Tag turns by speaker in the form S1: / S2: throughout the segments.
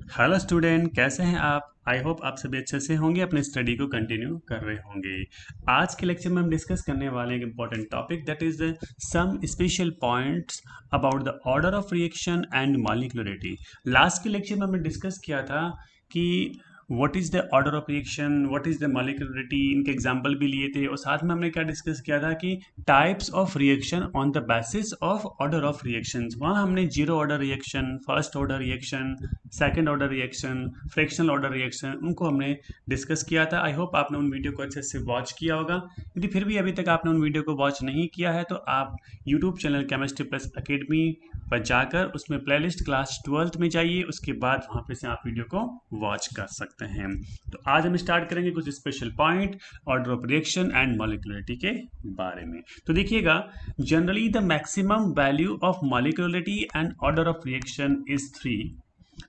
S1: Hello student, कैसे हैं आप? आई होप आप सभी अच्छे से होंगे, अपने स्टडी को कंटिन्यू कर रहे होंगे। आज के लेक्चर में हम डिस्कस करने वाले हैं एक important topic, that is some special points about the order of reaction and molecularity. Last के लेक्चर में हमने डिस्कस किया था कि what is the order of reaction, what is the molecularity, इनके एग्जांपल भी लिए थे। और साथ में हमने क्या डिस्कस किया था कि types of reaction on the basis of order of reactions. वहाँ हमने zero order reaction, first order reaction, second order reaction, fractional order reaction, उनको हमने डिस्कस किया था। आई होप आपने उन वीडियो को अच्छे से वॉच किया होगा। यदि फिर भी अभी तक आपने उन वीडियो को वॉच नहीं किया है तो आप YouTube channel chemistry plus academy पर जाकर उसमें प्लेलिस्ट क्लास 12th में जाइए, उसके बाद वहाँ पे से आप वीडियो को वॉच कर सकते हैं। तो आज हम स्टार्ट करेंगे कुछ special point order of reaction and molecularity के बारे में। तो देखिएगा, generally the maximum value of molecularity and order of reaction is 3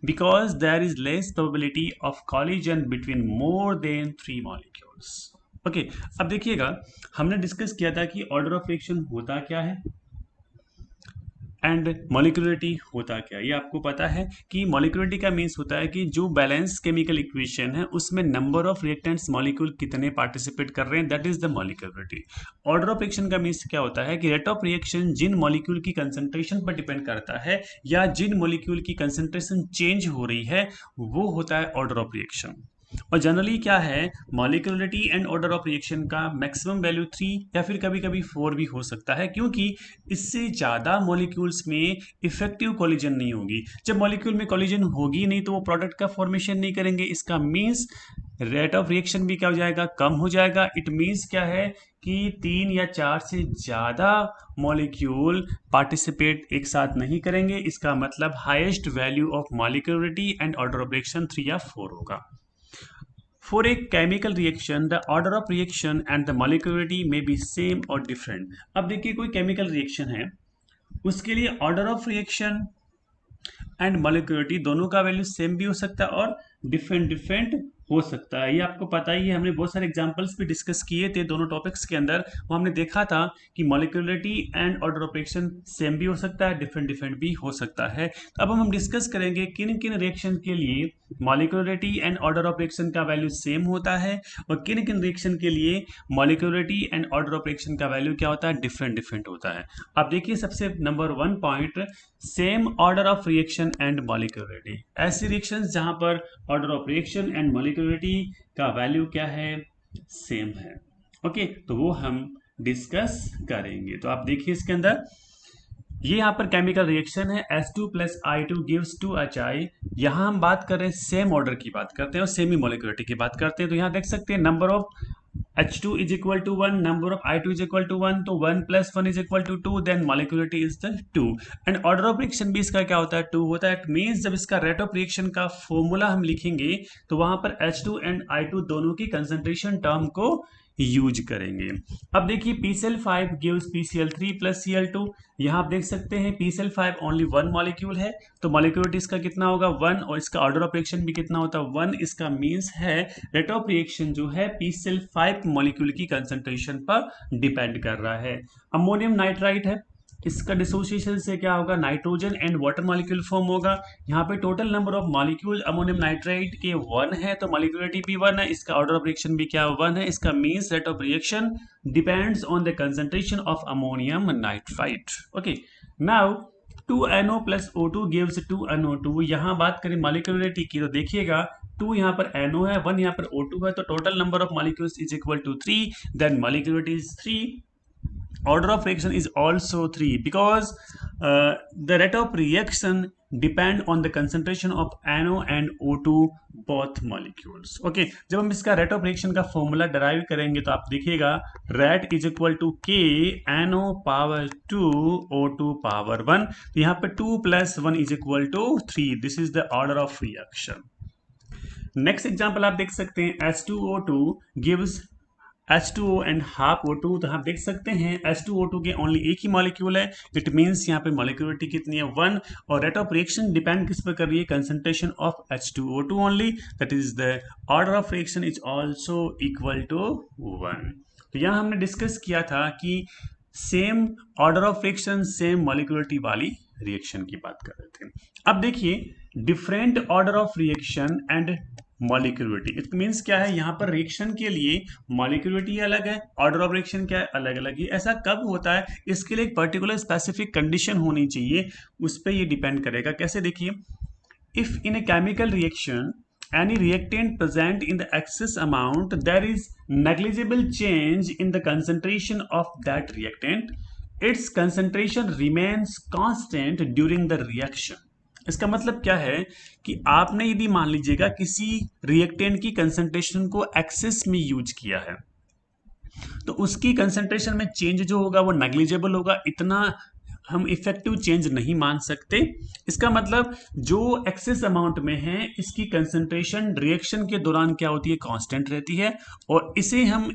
S1: because there is less probability of collision between more than 3 molecules. Okay, अब देखिएगा, हमने डिस्कस किया था कि ऑर्डर ऑफ रिएक्शन होता क्या है एंड मॉलिक्यूलरिटी होता क्या। ये आपको पता है कि मॉलिक्यूलरिटी का मीन्स होता है कि जो बैलेंस केमिकल इक्वेशन है उसमें नंबर ऑफ रिएक्टेंट्स मॉलिक्यूल कितने पार्टिसिपेट कर रहे हैं, that is the molecularity. Order of reaction का मीन्स क्या होता है कि रेट ऑफ रिएक्शन जिन मॉलिक्यूल की कंसंट्रेशन पर डिपेंड करता है या जिन मॉलिक्यूल की कंसंट्रेशन चेंज हो रही है वो होता है ऑर्डर ऑफ रिएक्शन। और जनरली क्या है, molecularity and order of reaction का मैक्सिमम वैल्यू 3 या फिर कभी कभी 4 भी हो सकता है, क्योंकि इससे ज़्यादा मॉलिक्यूल्स में इफेक्टिव कोलिजन नहीं होगी। जब मॉलिक्यूल में कोलिजन होगी नहीं तो वो प्रोडक्ट का फॉर्मेशन नहीं करेंगे। इसका मीन्स रेट ऑफ रिएक्शन भी क्या हो जाएगा, कम हो जाएगा। इट मीन्स क्या है कि 3 या 4 से ज़्यादा मॉलिक्यूल पार्टिसिपेट एक साथ नहीं करेंगे। इसका मतलब highest value of molecularity and order of reaction 3 या 4 होगा। For a chemical reaction, the order of reaction and the molecularity may be same or different. अब देखिए, कोई केमिकल रिएक्शन है, उसके लिए order of reaction and molecularity दोनों का वैल्यू सेम भी हो सकता है और डिफरेंट डिफरेंट हो सकता है। ये आपको पता ही है, हमने बहुत सारे एग्जांपल्स भी डिस्कस किए थे दोनों टॉपिक्स के अंदर। वो हमने देखा था कि molecularity and order of reaction same भी हो सकता है, डिफरेंट डिफरेंट भी हो सकता है। तो अब हम डिस्कस करेंगे किन किन रिएक्शन के लिए molecularity and order of reaction का वैल्यू सेम होता है और किन किन रिएक्शन के लिए molecularity and order of reaction का वैल्यू क्या होता है, डिफरेंट डिफरेंट होता है। अब देखिए, सबसे number 1 point, same order of reaction and molecularity. ऐसी रिएक्शंस जहां पर order of reaction and molecularity का वैल्यू क्या है, सेम है। ओके, तो वो हम डिस्कस करेंगे। तो आप देखिए इसके अंदर, ये यहाँ पर केमिकल रिएक्शन है H2 plus I2 gives 2HI। यहाँ हम बात कर रहे हैं सेम ऑर्डर की बात करते हैं और सेमी मॉलिक्यूलरिटी की बात करते हैं। तो यहाँ देख सकते हैं number of H2 is equal to 1, number of I2 is equal to 1, तो 1 plus 1 is equal to 2, then molecularity is the 2 and order of reaction भी इसका क्या होता है, 2 होता है। It means जब इसका rate of reaction का फॉर्मूला हम लिखेंगे तो वहां पर H2 and I2 दोनों की कंसंट्रेशन टर्म को यूज करेंगे। अब देखिए, PCl5 gives PCl3 plus Cl2। यहाँ आप देख सकते हैं PCl5 ओनली 1 मॉलिक्यूल है, तो मॉलिक्यूलरिटी इसका कितना होगा, 1, और इसका ऑर्डर ऑफ रिएक्शन भी कितना होता है, 1। इसका मीन्स है रेट ऑफ रिएक्शन जो है PCl5 मॉलिक्यूल की कंसंट्रेशन पर डिपेंड कर रहा है। अमोनियम नाइट्राइट है, इसका डिसोसिएशन से क्या होगा, nitrogen and water molecule form होगा। यहाँ पे total number of molecule ammonium nitrite के 1 है, तो मॉलिक्यूलरिटी भी 1 है। इसका ऑर्डर ऑफ रिएक्शन भी क्या 1 है। इसका means rate of reaction depends on the concentration of ammonium nitrite. Okay, now 2NO plus O2 gives 2NO2। यहाँ बात करें मॉलिक्यूलरिटी की तो देखिएगा, 2 यहाँ पर NO है, 1 यहाँ पर O2 है, तो total number of molecules is equal to 3, then molecularity is 3। Order of reaction is also 3 because the rate of reaction depend on the concentration of NO and O2 both molecules. Okay, जब हम इसका rate of reaction का formula derive करेंगे तो आप देखिएगा, rate is equal to K NO power 2 O2 power 1। तो यहाँ पे 2 plus 1 is equal to 3। This is the order of reaction. Next example आप देख सकते हैं, H2O2 gives H2O and half O2। तो आप देख सकते हैं H2O2 के ओनली एक ही मॉलिक्यूल है। इट मीन्स यहाँ पे मॉलिक्यूलरिटी कितनी है, 1, और रेट ऑफ रिएक्शन डिपेंड किस पर कर रही है, concentration of H2O2 only, that is the order of reaction is also equal to 1। तो यहाँ हमने डिस्कस किया था कि same order of reaction same molecularity वाली रिएक्शन की बात कर रहे थे। अब देखिए different order of reaction and molecularity, it means क्या है, यहाँ पर रिएक्शन के लिए मॉलिक्यूलरिटी अलग है, ऑर्डर ऑफ रिएक्शन क्या है, अलग अलग ही। ऐसा कब होता है, इसके लिए एक पर्टिकुलर स्पेसिफिक कंडीशन होनी चाहिए, उस पर ये डिपेंड करेगा। कैसे, देखिए, if in a chemical reaction any reactant present in the excess amount there is negligible change in the concentration of that reactant, its concentration remains constant during the reaction। इसका मतलब क्या है कि आपने यदि मान लीजिएगा किसी रिएक्टेंट की कंसंट्रेशन को एक्सेस में यूज किया है तो उसकी कंसंट्रेशन में चेंज जो होगा वो नेग्लिजिबल होगा, इतना हम इफेक्टिव चेंज नहीं मान सकते। इसका मतलब जो एक्सेस अमाउंट में है इसकी कंसंट्रेशन रिएक्शन के दौरान क्या होती है, कांस्टेंट रहती है, और इसे हम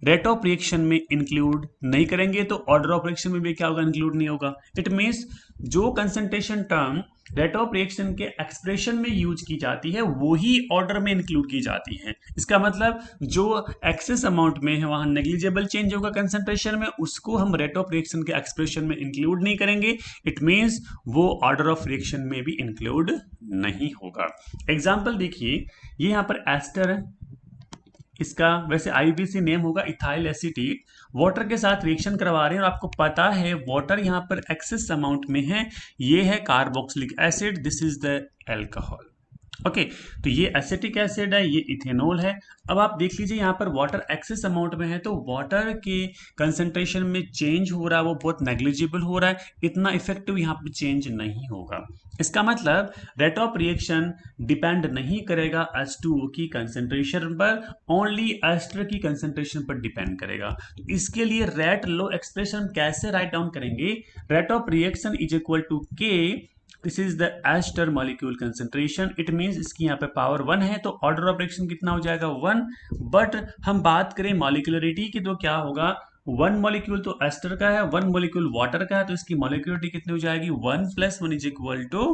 S1: रेट ऑफ रिएक्शन में इंक्लूड नहीं करेंगे तो ऑर्डर ऑफ रिएक्शन में भी क्या होगा, इंक्लूड नहीं होगा। इट मींस जो concentration term rate of reaction के एक्सप्रेशन में यूज की जाती है वो ही ऑर्डर में इंक्लूड की जाती है। इसका मतलब जो एक्सेस अमाउंट में है वहां नेग्लिजिबल चेंज होगा कंसंट्रेशन में, उसको हम रेट ऑफ रिएक्शन के एक्सप्रेशन में इंक्लूड नहीं करेंगे। इट मींस वो ऑर्डर ऑफ रिएक्शन में भी इंक्लूड नहीं होगा। एग्जाम्पल देखिए, ये यहाँ पर एस्टर है, इसका वैसे आईयूपीएसी नेम होगा इथाइल एसीटेट, वाटर के साथ रिएक्शन करवा रहे हैं और आपको पता है वाटर यहाँ पर एक्सेस अमाउंट में है, ये है carboxylic acid, this is the alcohol. Okay, तो ये एसिटिक एसिड है, ये इथेनॉल है। अब आप देख लीजिए यहाँ पर वाटर एक्सेस अमाउंट में है तो वाटर के कंसंट्रेशन में चेंज हो रहा है वो बहुत नेग्लिजिबल हो रहा है, इतना इफेक्टिव यहाँ पर चेंज नहीं होगा। इसका मतलब रेट ऑफ रिएक्शन डिपेंड नहीं करेगा H2O की कंसंट्रेशन पर, ओनली एस्टर की कंसंट्रेशन पर डिपेंड करेगा। तो इसके लिए रेट लो एक्सप्रेशन कैसे राइट डाउन करेंगे, rate of reaction is equal to k, this is the ester molecule concentration. It means इसकी यहाँ पे पावर 1 है तो ऑर्डर ऑफ रिएक्शन कितना हो जाएगा, 1। बट हम बात करें मॉलिक्यूलरिटी की तो क्या होगा, 1 मॉलिक्यूल तो एस्टर का है, 1 मॉलिक्यूल वाटर का है, तो इसकी मॉलिक्यूलरिटी कितनी हो जाएगी, 1 + 1 इज इक्वल टू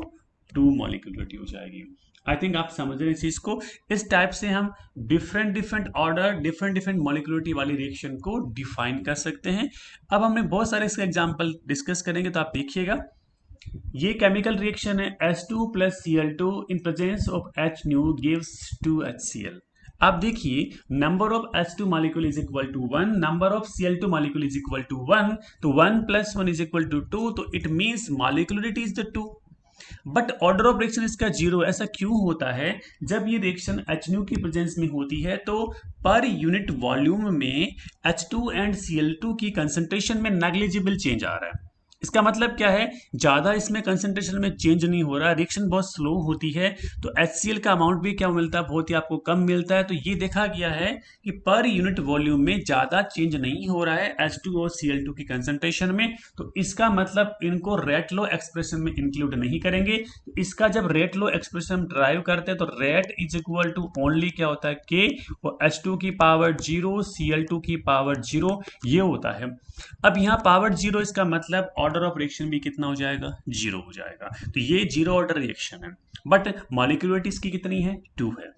S1: 2 मॉलिक्यूलरिटी हो जाएगी। आई थिंक आप समझ रहे हैं इस चीज को। इस टाइप से हम डिफरेंट ऑर्डर डिफरेंट मॉलिक्यूलरिटी वाली रिएक्शन को डिफाइन कर सकते हैं। अब हमने बहुत सारे इसके एग्जाम्पल डिस्कस करेंगे तो आप देखिएगा। ये केमिकल रिएक्शन है H2 + Cl2 in presence of H nu gives 2HCl। आप देखिए number of H2 molecule is equal to 1, number of Cl2 molecule is equal to 1, तो 1 + 1 इज इक्वल टू 2, तो it means molecularity is the 2, but order of reaction इसका 0। ऐसा क्यों होता है, जब ये रिएक्शन HNO की प्रेजेंस में होती है तो पर यूनिट वॉल्यूम में H2 एंड Cl2 की कंसंट्रेशन में नेग्लिजिबल चेंज आ रहा है। इसका मतलब क्या है, ज्यादा इसमें कंसंट्रेशन में चेंज नहीं हो रहा, रिएक्शन बहुत स्लो होती है, तो HCl का अमाउंट भी क्या मिलता है, बहुत ही आपको कम मिलता है। तो ये देखा गया है कि पर यूनिट वॉल्यूम में ज्यादा चेंज नहीं हो रहा है H2 और Cl2 की कंसंट्रेशन में, तो इसका मतलब इनको रेट लो एक्सप्रेशन में इंक्लूड नहीं करेंगे। तो इसका जब रेट लो एक्सप्रेशन ड्राइव करते हैं तो rate is equal to only क्या होता है, के, और H2 की पावर 0 Cl2 की पावर 0 ये होता है। अब यहाँ पावर 0 इसका मतलब ऑर्डर ऑफ रिएक्शन भी कितना हो जाएगा, 0 हो जाएगा। तो ये 0 ऑर्डर रिएक्शन है, बट मॉलिक्यूलरिटी इसकी कितनी है, 2 है।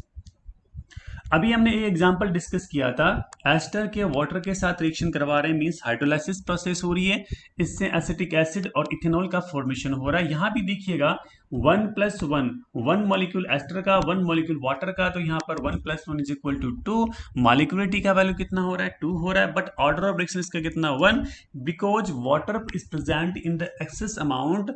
S1: अभी हमने एक एग्जांपल डिस्कस किया था, एस्टर के वाटर के साथ रिएक्शन करवा रहे हैं, मींस हाइड्रोलाइसिस प्रोसेस हो रही है, इससे एसिटिक एसिड और इथेनॉल का फॉर्मेशन हो रहा है। यहाँ भी देखिएगा 1 + 1, 1 मॉलिक्यूल एस्टर का, 1 मॉलिक्यूल वाटर का, तो यहाँ पर 1 + 1 इज इक्वल टू 2, मॉलिक्यूलरिटी का वैल्यू कितना हो रहा है, 2 हो रहा है, बट ऑर्डर ऑफ रिएक्शन इसका कितना, 1, because water is present in the excess amount.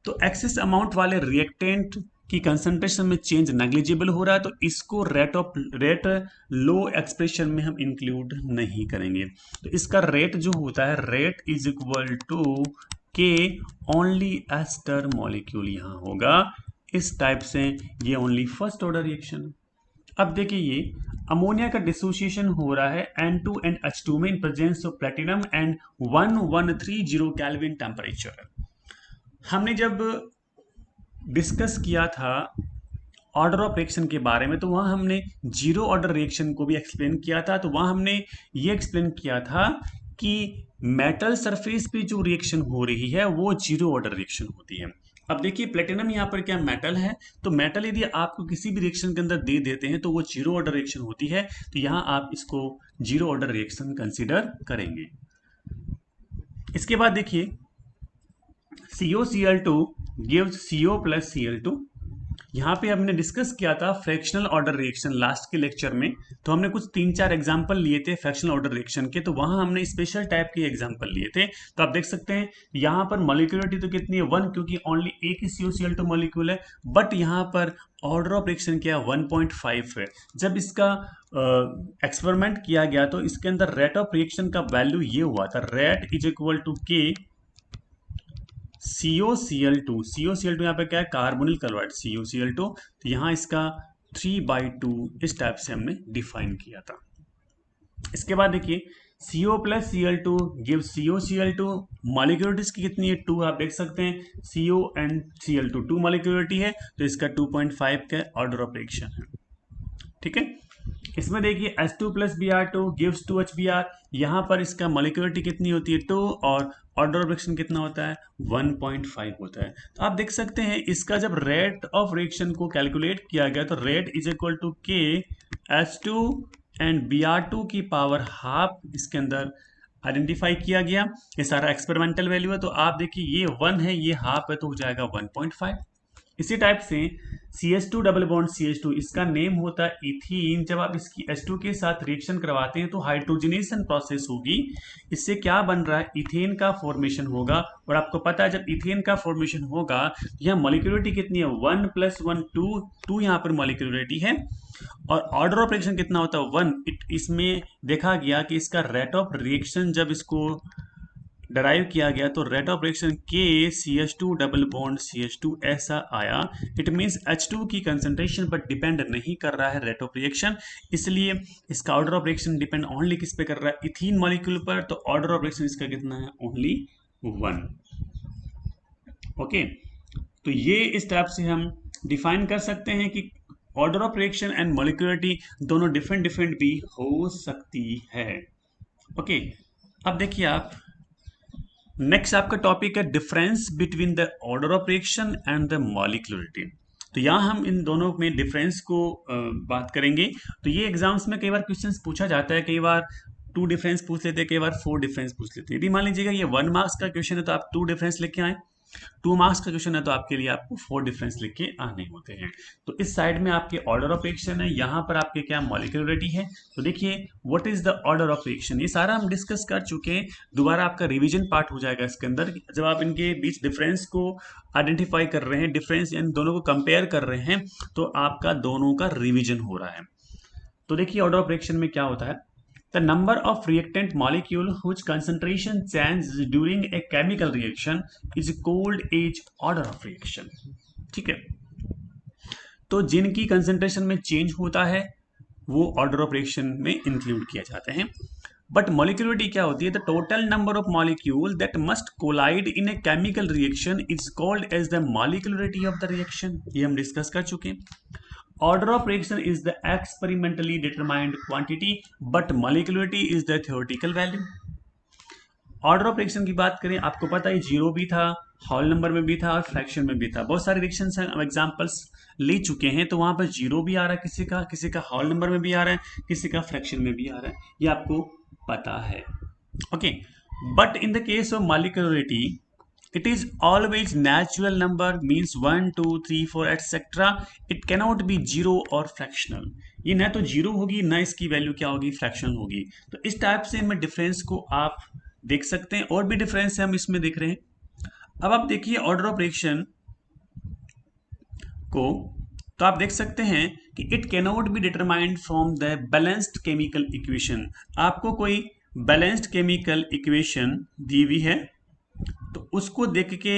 S1: तो एक्सेस अमाउंट वाले रिएक्टेंट की कंसंट्रेशन में चेंज नेग्लिजिबल हो रहा है, तो इसको रेट लो एक्सप्रेशन में हम इंक्लूड नहीं करेंगे। तो इसका रेट जो होता है, रेट इज इक्वल टू के ओनली एस्टर मॉलिक्यूल यहाँ होगा। इस टाइप से ये ओनली फर्स्ट ऑर्डर रिएक्शन। अब देखिए ये अमोनिया का डिसोसिएशन हो रहा है N2 एंड H2 में इन presence of platinum and 1130 kelvin temperature. हमने जब डिस्कस किया था ऑर्डर ऑफ रिएक्शन के बारे में तो वहां हमने 0 ऑर्डर रिएक्शन को भी एक्सप्लेन किया था। तो वहां हमने ये एक्सप्लेन किया था कि मेटल सरफेस पे जो रिएक्शन हो रही है वो 0 ऑर्डर रिएक्शन होती है। अब देखिए प्लेटिनम यहाँ पर क्या मेटल है, तो मेटल यदि आपको किसी भी रिएक्शन के अंदर दे देते हैं तो वो 0 ऑर्डर रिएक्शन होती है, तो यहाँ आप इसको 0 ऑर्डर रिएक्शन कंसिडर करेंगे। इसके बाद देखिए COCl2 gives CO plus Cl2। यहाँ पे हमने डिस्कस किया था फ्रैक्शनल ऑर्डर रिएक्शन लास्ट के लेक्चर में, तो हमने कुछ 3-4 एग्जांपल लिए थे फ्रैक्शनल ऑर्डर रिएक्शन के, तो वहां हमने स्पेशल टाइप के एग्जांपल लिए थे। तो आप देख सकते हैं यहाँ पर मॉलिक्यूलरिटी तो कितनी है 1, क्योंकि ओनली एक ही COCl2 मॉलिक्यूल है, बट यहाँ पर ऑर्डर ऑफ रिएक्शन क्या 1.5 है। जब इसका एक्सपेरिमेंट किया गया तो इसके अंदर रेट ऑफ रिएक्शन का वैल्यू ये हुआ था, rate is equal to K COCl2। COCl2 यहाँ पे क्या है, कार्बोनिल क्लोराइड COCl2। तो यहाँ इसका 3/2 इस टाइप से हमने डिफाइन किया था। इसके बाद देखिए CO plus Cl2 give COCl2। मॉलिक्यूलरिटीज की कितनी है 2, आप देख सकते हैं CO एंड Cl2 2 मॉलिक्यूलरिटी है, तो इसका 2.5 का ऑर्डर ऑफ रिएक्शन है। ठीक है, इसमें देखिए H2 plus Br2 gives 2HBr। यहाँ पर इसका मॉलिक्यूलरिटी कितनी होती है 2 और ऑर्डर ऑफ रिएक्शन कितना होता है 1.5 होता है। तो आप देख सकते हैं इसका जब रेट ऑफ रिएक्शन को कैलकुलेट किया गया तो rate is equal to K H2 and Br2 की पावर हाफ इसके अंदर आइडेंटिफाई किया गया। ये सारा एक्सपेरिमेंटल वैल्यू है, तो आप देखिए ये 1 है, ये हाफ है, तो हो जाएगा 1.5। इसी टाइप से CH2 डबल बॉन्ड CH2 इसका नेम होता है इथीन। जब आप इसकी H2 के साथ रिएक्शन करवाते हैं तो हाइड्रोजनेशन प्रोसेस होगी, इससे क्या बन रहा है इथेन का फॉर्मेशन होगा। और आपको पता है जब इथेन का फॉर्मेशन होगा यहाँ मॉलिक्यूलरिटी कितनी है 1 + 1 2 यहाँ पर मॉलिक्यूलरिटी है, और ऑर्डर ऑफ रिएक्शन कितना होता है 1। इसमें देखा गया कि इसका रेट ऑफ रिएक्शन जब इसको डराइव किया गया तो rate of reaction K CH2 double bond CH2 ऐसा आया। इट मींस H2 की कंसंट्रेशन पर डिपेंड नहीं कर रहा है रेट ऑफ रिएक्शन, इसलिए इसका order of reaction depend only किस पे कर रहा है इथीन मॉलिक्यूल पर, तो ऑर्डर ऑफ रिएक्शन इसका कितना है ओनली 1। ओके, तो ये इस टाइप से हम डिफाइन कर सकते हैं कि order of reaction and molecularity दोनों डिफरेंट भी हो सकती है। ओके, अब देखिए आप नेक्स्ट आपका टॉपिक है difference between the order of reaction and the molecularity. तो यहाँ हम इन दोनों में डिफरेंस को बात करेंगे। तो ये एग्जाम्स में कई बार क्वेश्चंस पूछा जाता है, कई बार 2 डिफरेंस पूछ लेते हैं, कई बार 4 डिफरेंस पूछ लेते हैं। यदि मान लीजिएगा ये 1 मार्क्स का क्वेश्चन है तो आप 2 डिफरेंस लेके आए, 2 मार्क्स का क्वेश्चन है तो आपके लिए आपको 4 डिफरेंस लेके आने होते हैं। तो इस साइड में आपके ऑर्डर ऑफ रिएक्शन है, यहाँ पर आपके क्या मॉलिक्यूलरिटी है। तो देखिए what is the order of reaction, ये सारा हम डिस्कस कर चुके हैं, दोबारा आपका रिवीजन पार्ट हो जाएगा इसके अंदर। जब आप इनके बीच डिफरेंस को आइडेंटिफाई कर रहे हैं, डिफरेंस इन दोनों को कंपेयर कर रहे हैं, तो आपका दोनों का रिविजन हो रहा है। तो देखिए ऑर्डर ऑफ रिएक्शन में क्या होता है, the number of reactant molecule whose concentration changes during a chemical reaction is called as order of reaction। ठीक है, तो जिनकी कंसेंट्रेशन में चेंज होता है वो ऑर्डर ऑफ रिएक्शन में इंक्लूड किए जाते हैं। बट मॉलिक्यूलरिटी क्या होती है, the total number of molecule that must collide in a chemical reaction is called as the molecularity of the reaction. ये हम डिस्कस कर चुके हैं। Order of reaction is the experimentally determined quantity, but molecularity is the theoretical value। Order of reaction की बात करें, आपको पता है 0 भी था, होल नंबर में भी था और फ्रैक्शन में भी था। बहुत सारे रिएक्शन हम एग्जांपल्स ले चुके हैं, तो वहां पर 0 भी आ रहा है, किसी का होल नंबर में भी आ रहा है, किसी का फ्रैक्शन में भी आ रहा है, ये आपको पता है। Okay, but in the case of molecularity it is always natural number, means 1 2 3 4 etc. it cannot be 0 और fractional। ये ना तो 0 होगी ना इसकी वैल्यू क्या होगी फ्रैक्शनल होगी। तो इस टाइप से मैं डिफरेंस को आप देख सकते हैं, और भी डिफरेंस है हम इसमें देख रहे हैं। अब आप देखिए ऑर्डर ऑफ रिएक्शन को, तो आप देख सकते हैं कि it cannot be determined from the balanced chemical equation. आपको कोई बैलेंस्ड केमिकल इक्वेशन दी हुई है तो उसको देख के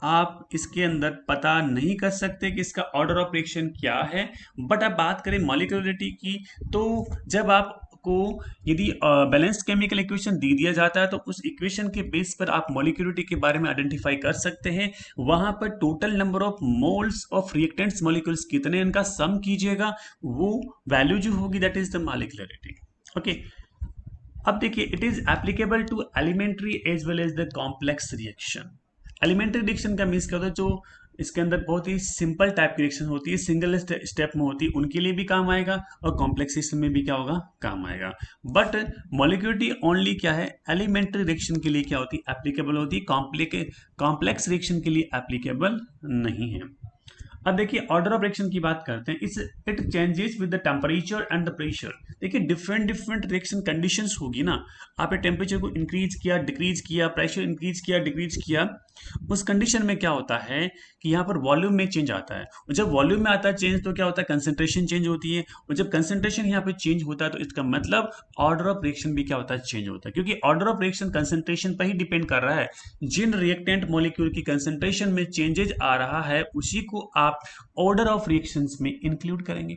S1: आप इसके अंदर पता नहीं कर सकते कि इसका ऑर्डर ऑफ रिएक्शन क्या है। बट अब बात करें मॉलिक्यूलरिटी की, तो जब आपको यदि बैलेंस्ड केमिकल इक्वेशन दे दिया जाता है तो उस इक्वेशन के बेस पर आप मॉलिक्यूलरिटी के बारे में आइडेंटिफाई कर सकते हैं। वहां पर total number of moles of reactants molecules कितने, इनका सम कीजिएगा, वो वैल्यू जो होगी that is the molecularity. Okay, अब देखिए it is applicable to elementary as well as the complex reaction. Elementary reaction का मीन्स क्या होता है, जो इसके अंदर बहुत ही सिंपल टाइप की रिएक्शन होती है, सिंगल स्टेप में होती है, उनके लिए भी काम आएगा और कॉम्प्लेक्स सिस्टम में भी क्या होगा, काम आएगा। बट मॉलिक्यूलरिटी ओनली क्या है, एलिमेंट्री रिएक्शन के लिए क्या होती है, एप्लीकेबल होती है, कॉम्प्लेक्स रिएक्शन के लिए एप्लीकेबल नहीं है। अब देखिए ऑर्डर ऑफ रिएक्शन की बात करते हैं। It changes with the temperature and the pressure. देखिए डिफरेंट डिफरेंट रिएक्शन कंडीशंस होगी ना, आपने टेम्परेचर को इंक्रीज किया, डिक्रीज किया, प्रेशर इंक्रीज किया, डिक्रीज किया, उस कंडीशन में क्या होता है कि यहाँ पर वॉल्यूम में चेंज आता है, और जब वॉल्यूम में आता है चेंज तो क्या होता है, कंसेंट्रेशन चेंज होती है, और जब कंसेंट्रेशन यहाँ पे चेंज होता है तो इसका मतलब ऑर्डर ऑफ रिएक्शन भी क्या होता है, चेंज होता है, क्योंकि ऑर्डर ऑफ रिएक्शन कंसेंट्रेशन पर ही डिपेंड कर रहा है। जिन रिएक्टेंट मॉलिक्यूल की कंसेंट्रेशन में चेंजेज आ रहा है उसी को आप ऑर्डर ऑफ रिएक्शंस में इंक्लूड करेंगे।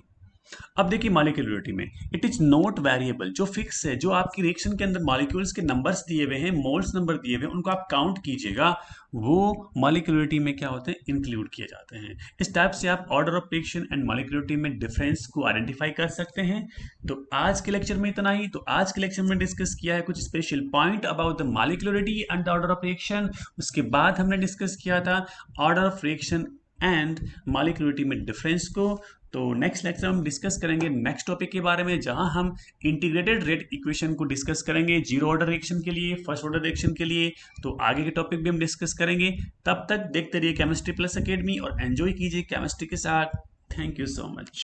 S1: अब देखिए मॉलिक्यूलरिटी में इट इज नॉट वेरिएबल, जो फिक्स है, जो आपकी रिएक्शन के अंदर मॉलिक्यूल्स के नंबर्स दिए हुए हैं, मोल्स नंबर दिए हुए हैं, उनको आप काउंट कीजिएगा, वो मॉलिक्यूलरिटी में क्या होते हैं, इंक्लूड किए जाते हैं। इस टाइप से आप order of reaction and molecularity में डिफरेंस को आइडेंटिफाई कर सकते हैं। तो आज के लेक्चर में इतना ही। तो आज के लेक्चर में डिस्कस किया है कुछ special point about the molecularity and order of reaction. उसके बाद हमने डिस्कस किया था order of reaction and molecularity में डिफरेंस को। तो नेक्स्ट लेक्चर हम डिस्कस करेंगे नेक्स्ट टॉपिक के बारे में, जहां हम इंटीग्रेटेड रेट इक्वेशन को डिस्कस करेंगे, जीरो ऑर्डर रिएक्शन के लिए, फर्स्ट ऑर्डर रिएक्शन के लिए। तो आगे के टॉपिक भी हम डिस्कस करेंगे। तब तक देखते रहिए केमिस्ट्री प्लस एकेडमी और एंजॉय कीजिए केमिस्ट्री के साथ। Thank you so much.